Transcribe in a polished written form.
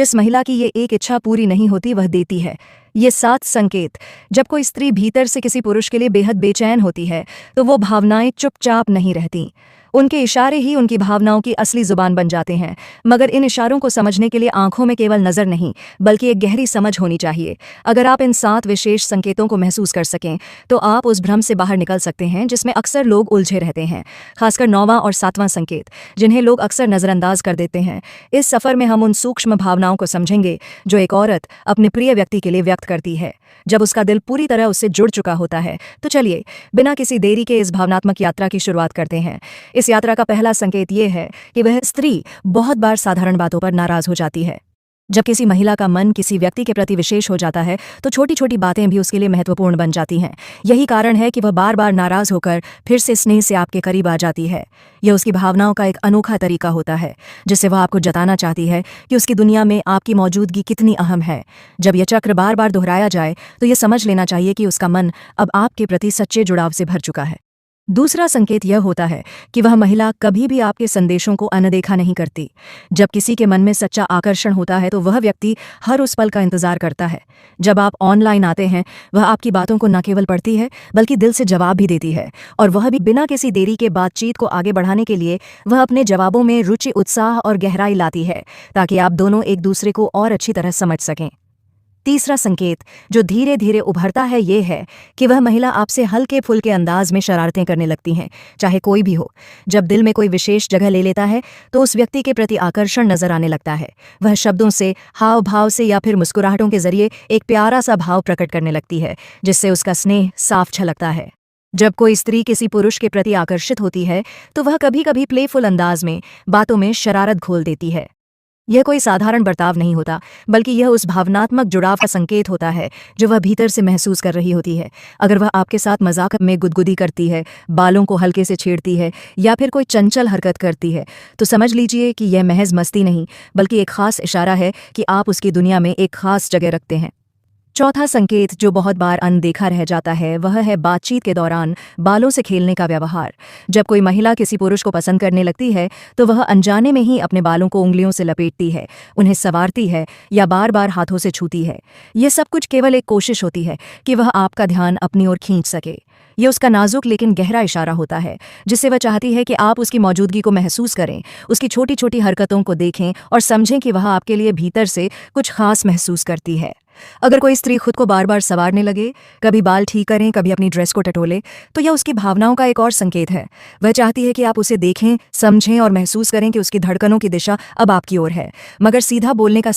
जिस महिला की ये एक इच्छा पूरी नहीं होती वह देती है ये 7 संकेत। जब कोई स्त्री भीतर से किसी पुरुष के लिए बेहद बेचैन होती है तो वो भावनाएं चुपचाप नहीं रहती। उनके इशारे ही उनकी भावनाओं की असली जुबान बन जाते हैं। मगर इन इशारों को समझने के लिए आंखों में केवल नजर नहीं बल्कि एक गहरी समझ होनी चाहिए। अगर आप इन 7 विशेष संकेतों को महसूस कर सकें तो आप उस भ्रम से बाहर निकल सकते हैं जिसमें अक्सर लोग उलझे रहते हैं, खासकर 9वां और 7वां संकेत जिन्हें लोग अक्सर नजरअंदाज कर देते हैं। इस सफर में हम उन सूक्ष्म भावनाओं को समझेंगे जो एक औरत अपने प्रिय व्यक्ति के लिए व्यक्त करती है जब उसका दिल पूरी तरह उससे जुड़ चुका होता है। तो चलिए बिना किसी देरी के इस भावनात्मक यात्रा की शुरुआत करते हैं। इस यात्रा का पहला संकेत यह है कि वह स्त्री बहुत बार साधारण बातों पर नाराज हो जाती है। जब किसी महिला का मन किसी व्यक्ति के प्रति विशेष हो जाता है तो छोटी छोटी बातें भी उसके लिए महत्वपूर्ण बन जाती हैं। यही कारण है कि वह बार बार नाराज होकर फिर से स्नेह से आपके करीब आ जाती है। यह उसकी भावनाओं का एक अनोखा तरीका होता है जिससे वह आपको जताना चाहती है कि उसकी दुनिया में आपकी मौजूदगी कितनी अहम है। जब यह चक्र बार बार दोहराया जाए तो यह समझ लेना चाहिए कि उसका मन अब आपके प्रति सच्चे जुड़ाव से भर चुका है। दूसरा संकेत यह होता है कि वह महिला कभी भी आपके संदेशों को अनदेखा नहीं करती। जब किसी के मन में सच्चा आकर्षण होता है तो वह व्यक्ति हर उस पल का इंतजार करता है जब आप ऑनलाइन आते हैं। वह आपकी बातों को न केवल पढ़ती है बल्कि दिल से जवाब भी देती है, और वह भी बिना किसी देरी के। बातचीत को आगे बढ़ाने के लिए वह अपने जवाबों में रुचि, उत्साह और गहराई लाती है ताकि आप दोनों एक दूसरे को और अच्छी तरह समझ सकें। तीसरा संकेत जो धीरे धीरे उभरता है ये है कि वह महिला आपसे हल्के फुल्के अंदाज में शरारतें करने लगती हैं, चाहे कोई भी हो। जब दिल में कोई विशेष जगह ले लेता है तो उस व्यक्ति के प्रति आकर्षण नजर आने लगता है। वह शब्दों से, हाव भाव से या फिर मुस्कुराहटों के जरिए एक प्यारा सा भाव प्रकट करने लगती है जिससे उसका स्नेह साफ झलकता है। जब कोई स्त्री किसी पुरुष के प्रति आकर्षित होती है तो वह कभी कभी प्लेफुल अंदाज में बातों में शरारत घोल देती है। यह कोई साधारण बर्ताव नहीं होता बल्कि यह उस भावनात्मक जुड़ाव का संकेत होता है जो वह भीतर से महसूस कर रही होती है। अगर वह आपके साथ मजाक में गुदगुदी करती है, बालों को हल्के से छेड़ती है या फिर कोई चंचल हरकत करती है तो समझ लीजिए कि यह महज मस्ती नहीं बल्कि एक खास इशारा है कि आप उसकी दुनिया में एक खास जगह रखते हैं। चौथा संकेत जो बहुत बार अनदेखा रह जाता है वह है बातचीत के दौरान बालों से खेलने का व्यवहार। जब कोई महिला किसी पुरुष को पसंद करने लगती है तो वह अनजाने में ही अपने बालों को उंगलियों से लपेटती है, उन्हें संवारती है या बार बार हाथों से छूती है। यह सब कुछ केवल एक कोशिश होती है कि वह आपका ध्यान अपनी ओर खींच सके। यह उसका नाजुक लेकिन गहरा इशारा होता है जिससे वह चाहती है कि आप उसकी मौजूदगी को महसूस करें, उसकी छोटी छोटी हरकतों को देखें और समझें कि वह आपके लिए भीतर से कुछ खास महसूस करती है। अगर कोई स्त्री खुद को बार बार संवारने लगे, कभी बाल ठीक करें, कभी अपनी ड्रेस को टटोले, तो यह उसकी भावनाओं का एक और संकेत है। वह चाहती है कि आप उसे देखें, समझें और महसूस करें कि उसकी धड़कनों की दिशा अब आपकी ओर है, मगर सीधा बोलने का